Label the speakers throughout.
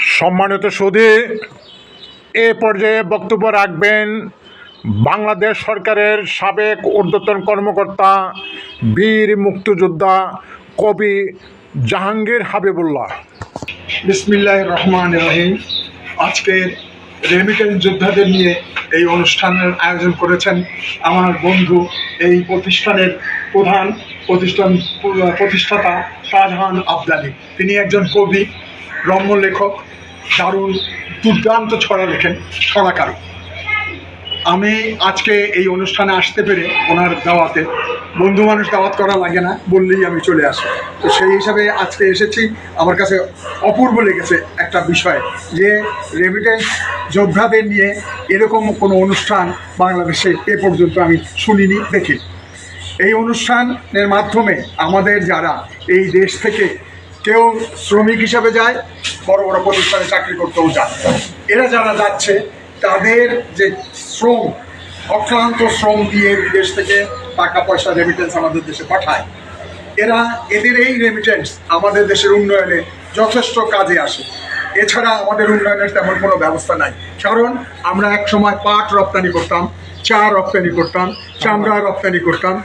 Speaker 1: সম্মানিত সুধী, এ পর্যায়ে বক্তব্য রাখবেন বাংলাদেশ সরকারের সাবেক ঊর্ধ্বতন কর্মকর্তা, বীর মুক্তিযোদ্ধা, কবি জাহাঙ্গীর হাবিবুল্লাহ।
Speaker 2: বিসমিল্লাহির রহমানির রহিম। আজকের রেমিটেন্স যোদ্ধাদের নিয়ে এই অনুষ্ঠানের আয়োজন করেছেন আমার বন্ধু, এই প্রতিষ্ঠানের প্রতিষ্ঠাতা শাহজাহান আবদালী। তিনি একজন কবি, রম্য লেখক, দারুণ দুর্দান্ত ছড়া লেখেন, ছড়াকার। আমি আজকে এই অনুষ্ঠানে আসতে পেরে ওনার দাওয়াতে, বন্ধু মানুষ দাওয়াত করা লাগে না, বললেই আমি চলে আসি। তো সেই হিসাবে আজকে এসেছি। আমার কাছে অপূর্ব লেগেছে একটা বিষয়, যে রেমিটেন্স যোদ্ধাদের নিয়ে এরকম কোনো অনুষ্ঠান বাংলাদেশে এ পর্যন্ত আমি শুনিনি, দেখি। এই অনুষ্ঠানের মাধ্যমে আমাদের যারা এই দেশ থেকে কেউ শ্রমিক হিসাবে যায়, বড় বড় প্রতিষ্ঠানে চাকরি করতেও যায়, এরা যারা যাচ্ছে তাদের যে শ্রম, অক্লান্ত শ্রম দিয়ে বিদেশ থেকে টাকা পয়সা রেমিটেন্স আমাদের দেশে পাঠায়, এদের এই রেমিটেন্স আমাদের দেশের উন্নয়নে যথেষ্ট কাজে আসে। এছাড়া আমাদের উন্নয়নের তেমন কোনো ব্যবস্থা নাই। কারণ আমরা এক সময় পাট রপ্তানি করতাম, চা রপ্তানি করতাম, চামড়া রপ্তানি করতাম,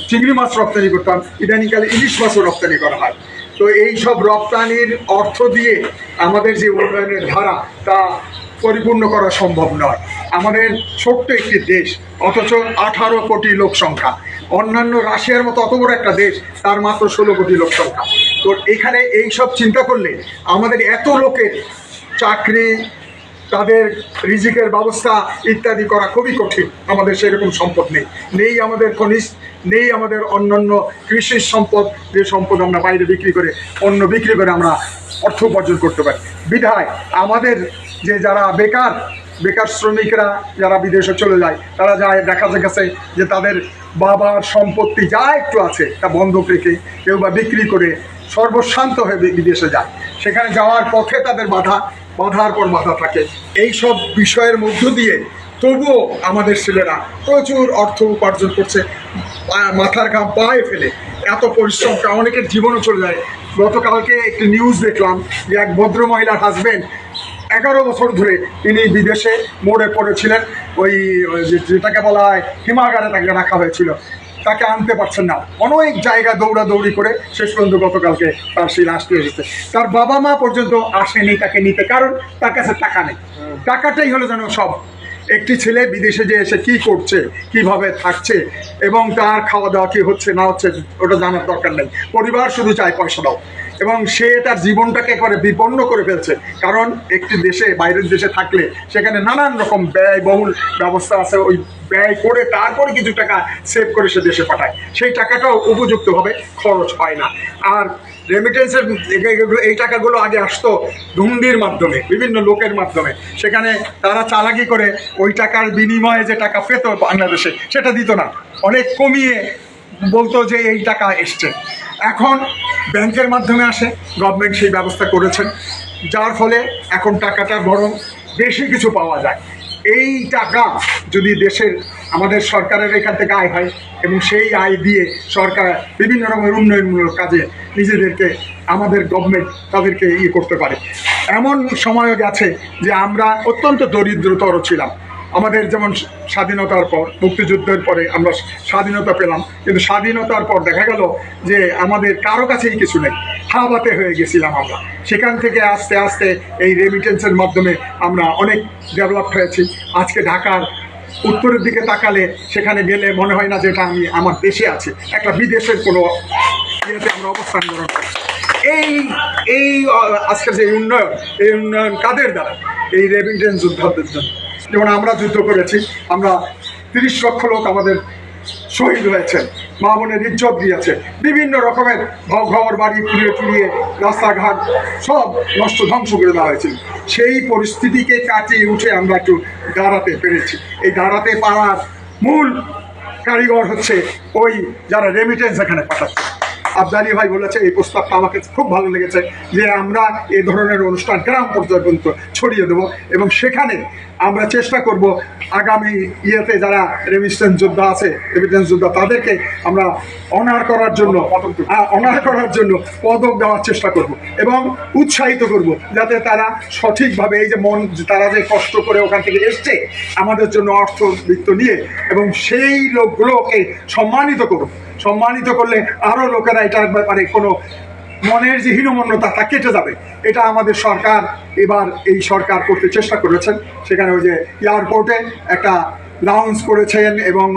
Speaker 2: চিংড়ি মাছ রপ্তানি করতাম, ইদানিংকালে ইলিশ মাছও রপ্তানি করা হয়। তো এই সব রপ্তানির অর্থ দিয়ে আমাদের যে উন্নয়নের ধারা, তা পরিপূর্ণ করা সম্ভব নয়। আমাদের ছোট্ট একটি দেশ, অথচ 18 কোটি লোক সংখ্যা। অন্যান্য রাশিয়ার মতো অত বড় একটা দেশ, তার মাত্র 16 কোটি লোক সংখ্যা। তো এখানে এই সব চিন্তা করলে আমাদের এত লোকের চাকরি, তাদের রিজিকের ব্যবস্থা ইত্যাদি করা খুবই কঠিন। আমাদের সেরকম সম্পদ নেই আমাদের খনিজ, নেই আমাদের অন্যান্য কৃষি সম্পদ, যে সম্পদ আমরা বাইরে বিক্রি করে, অন্য বিক্রি করে আমরা অর্থ উপার্জন করতে পারি। বিধায় আমাদের যে যারা বেকার শ্রমিকরা যারা বিদেশে চলে যায়, তারা যায়, দেখা গেছে যে তাদের বাবার সম্পত্তি যা একটু আছে তা বন্ধক রেখে, কেউ বা বিক্রি করে সর্বশান্ত হয়ে বিদেশে যায়। সেখানে যাওয়ার পথে তাদের বাধার পর বাধা থাকে। এই সব বিষয়ের মধ্য দিয়ে তবুও আমাদের ছেলেরা প্রচুর অর্থ উপার্জন করছে, মাথার ঘাম পায়ে ফেলে। এত পরিশ্রম, অনেকের জীবনও চলে যায়। গতকালকে একটি নিউজ দেখলাম যে এক ভদ্র মহিলার হাজবেন্ড 11 বছর ধরে তিনি বিদেশে মোড়ে পড়েছিলেন, ওই যেটাকে বলা হয় হিমাগারে তাকে রাখা হয়েছিল, তাকে আনতে পারছেন না। অনেক জায়গা দৌড়াদৌড়ি করে শেষ পর্যন্ত গতকালকে তার সেই লাশটি এসেছে। তার বাবা মা পর্যন্ত আসেনি তাকে নিতে, কারণ তার কাছে টাকা নেই। টাকাটাই হলো যেন সব। একটি ছেলে বিদেশে যে এসে কী করছে, কিভাবে থাকছে, এবং তার খাওয়া দাওয়া কী হচ্ছে না হচ্ছে, ওটা জানার দরকার নেই। পরিবার শুধু চায় পয়সা দাও, এবং সে তার জীবনটাকে একবারে বিপন্ন করে ফেলছে। কারণ একটি দেশে, বাইরের দেশে থাকলে সেখানে নানান রকম ব্যয়বহুল ব্যবস্থা আছে। ওই ব্যয় করে তারপরে কিছু টাকা সেভ করে সে দেশে পাঠায়, সেই টাকাটাও উপযুক্তভাবে খরচ হয় না। আর রেমিটেন্সের এই টাকাগুলো আগে আসতো হুন্ডির মাধ্যমে, বিভিন্ন লোকের মাধ্যমে। সেখানে তারা চালাকি করে ওই টাকার বিনিময়ে যে টাকা পেত বাংলাদেশে, সেটা দিত না, অনেক কমিয়ে বলতো যে এই টাকা এসছে। এখন ব্যাংকের মাধ্যমে আসে, গভর্নমেন্ট সেই ব্যবস্থা করেছেন, যার ফলে এখন টাকাটা বরং বেশি কিছু পাওয়া যায়। এই টাকা যদি আমাদের সরকারের এখান থেকে আয় হয়, এবং সেই আয় দিয়ে সরকার বিভিন্ন রকমের উন্নয়নমূলক কাজে নিজেদেরকে, আমাদের গভর্নমেন্ট তাদেরকে করতে পারে। এমন সময়ও গেছে যে আমরা অত্যন্ত দরিদ্রতর ছিলাম। আমাদের যেমন স্বাধীনতার পর, মুক্তিযুদ্ধের পরে আমরা স্বাধীনতা পেলাম, কিন্তু স্বাধীনতার পর দেখা গেল যে আমাদের কারো কাছেই কিছু নেই, হাওয়াতে হয়ে গেছিলাম আমরা। সেখান থেকে আস্তে আস্তে এই রেমিটেন্সের মাধ্যমে আমরা অনেক ডেভেলপ হয়েছি। আজকে ঢাকার উত্তরের দিকে তাকালে সেখানে গেলে মনে হয় না যে এটা আমি আমার দেশে আছি, একটা বিদেশের কোনো ইয়েতে আমরা অবস্থান গ্রহণ করছি। এই আজকের যে উন্নয়ন, এই উন্নয়ন কাদের দ্বারা? এই রেমিটেন্স যোদ্ধাদের জন্য। যেমন আমরা যুদ্ধ করেছি, আমরা 30 লক্ষ লোক আমাদের শহীদ হয়েছেন, মা বোনের ইজ্জত দিয়েছে, বিভিন্ন রকমের ঘর বাড়ি পুড়িয়ে রাস্তাঘাট সব ধ্বংস করে দেওয়া হয়েছিল। সেই পরিস্থিতিকে কাটিয়ে উঠে আমরা একটু দাঁড়াতে পেরেছি। এই দাঁড়াতে পারার মূল কারিগর হচ্ছে ওই যারা রেমিটেন্স এখানে পাঠাচ্ছে। আবদালি ভাই বলেছে, এই প্রস্তাবটা আমাকে খুব ভালো লেগেছে, যে আমরা এই ধরনের অনুষ্ঠান গ্রাম পর্যন্ত ছড়িয়ে দেবো এবং সেখানে আমরা চেষ্টা করব আগামী ইয়েতে যারা রেমিস্টেন্স যোদ্ধা আছে, রেমিটেন্স যোদ্ধা, তাদেরকে আমরা অনার করার জন্য পদক দেওয়ার চেষ্টা করব এবং উৎসাহিত করব, যাতে তারা সঠিকভাবে এই যে তারা যে কষ্ট করে ওখান থেকে এসছে আমাদের জন্য অর্থবিত্ত নিয়ে, এবং সেই লোকগুলোকে সম্মানিত করলে আরও লোকেরা এটার ব্যাপারে কোনো মনের যে হীনমন্যতা তা কেটে যাবে। এটা আমাদের সরকার এবার এই সরকার করতে চেষ্টা করেছেন। সেখানে ওই যে এয়ারপোর্টে একটা লাউঞ্জ করেছেন এবং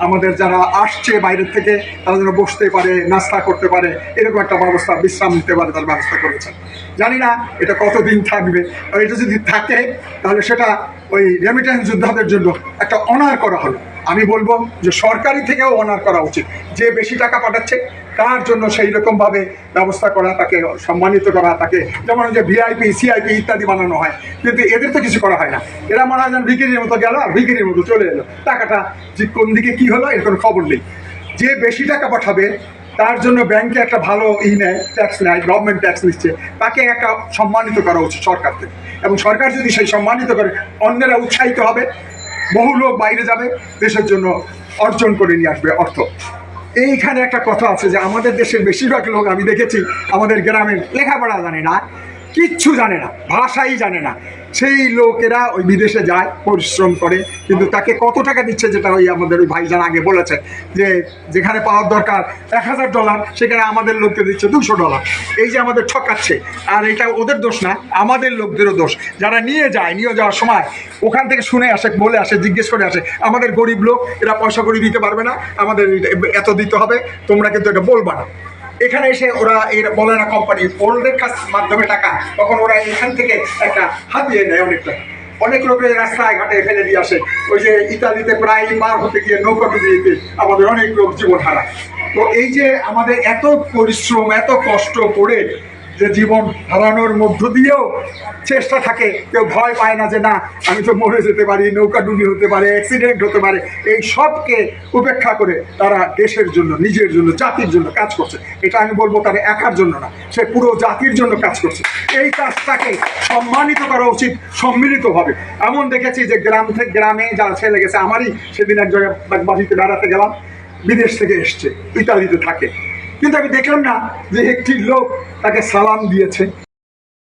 Speaker 2: আমাদের যারা আসছে বাইরের থেকে তারা যেন বসতে পারে, নাস্তা করতে পারে, এরকম একটা ব্যবস্থা, বিশ্রাম নিতে পারে তার ব্যবস্থা করেছেন। জানি না এটা কতদিন থাকবে, এটা যদি থাকে তাহলে সেটা ওই রেমিটেন্স যোদ্ধাদের জন্য একটা অনার করা হলো। আমি বলবো যে সরকারি থেকেও অনার করা উচিত, যে বেশি টাকা পাঠাচ্ছে তার জন্য সেই রকমভাবে ব্যবস্থা করা, তাকে সম্মানিত করা, তাকে যেমন যে ভিআইপি সিআইপি ইত্যাদি বানানো হয়, কিন্তু এদের তো কিছু করা হয় না। এরা মনে হয় যেন ভিখিরির মতো গেল আর ভিখিরির মতো চলে এলো, টাকাটা যে কোন দিকে কী হলো এর কোনো খবর নেই। যে বেশি টাকা পাঠাবে তার জন্য ব্যাংকে একটা ভালো নেয়, ট্যাক্স নেয়, গভর্নমেন্ট ট্যাক্স নিচ্ছে, তাকে একটা সম্মানিত করা উচিত সরকার থেকে। এবং সরকার যদি সেই সম্মানিত করে, অন্যেরা উৎসাহিত হবে, বহু লোক বাইরে যাবে, দেশের জন্য অর্জন করে নিয়ে আসবে অর্থ। এইখানে একটা কথা আছে যে আমাদের দেশের বেশিরভাগ লোক আমি দেখেছি আমাদের গ্রামের লেখাপড়া জানে না, কিচ্ছু জানে না, ভাষাই জানে না। সেই লোকেরা ওই বিদেশে যায়, পরিশ্রম করে, কিন্তু তাকে কত টাকা দিচ্ছে, যেটা ওই আমাদের ওই ভাইজান আগে বলেছে যে যেখানে পাওয়ার দরকার $1000 সেখানে আমাদের লোককে দিচ্ছে $200। এই যে আমাদের ঠকাচ্ছে, আর এটা ওদের দোষ না, আমাদের লোকদেরও দোষ। যারা নিয়ে যাওয়ার সময় ওখান থেকে শুনে আসে, বলে আসে, জিজ্ঞেস করে আসে, আমাদের গরিব লোক, এরা পয়সা করে দিতে পারবে না, আমাদের এত দিতে হবে, তোমরা কিন্তু এটা বলবা না। এখানে এসে ওরা এর বলে না, কোম্পানি ওদের কাছ মাধ্যমে টাকা, তখন ওরা এখান থেকে একটা হাতিয়ে নেয় অনেক টাকা। অনেক লোকের রাস্তায় ঘাটে ফেলে দিয়ে আসে। ওই যে ইতালিতে প্রায় পার হতে গিয়ে নৌকা ডুবিয়ে আমাদের অনেক লোক জীবন হারায়। তো এই যে আমাদের এত পরিশ্রম, এত কষ্ট করে যে জীবন হারানোর মধ্য দিয়েও চেষ্টা থাকে, কেউ ভয় পায় না যে না আমি তো মরে যেতে পারি, নৌকা ডুবি হতে পারে, অ্যাক্সিডেন্ট হতে পারে, এই সবকে উপেক্ষা করে তারা দেশের জন্য, নিজের জন্য, জাতির জন্য কাজ করছে। এটা আমি বলবো তারা একার জন্য না, সে পুরো জাতির জন্য কাজ করছে। এই কাজটাকে সম্মানিত করা উচিত সম্মিলিতভাবে। এমন দেখেছি যে গ্রামে যারা ছেলে গেছে, আমারই সেদিন এক জায়গায় বাড়িতে বেড়াতে গেলাম, বিদেশ থেকে এসছে, ইতালিতে থাকে, কিন্তু আমি দেখলাম না যে একটি লোক তাকে সালাম দিয়েছে,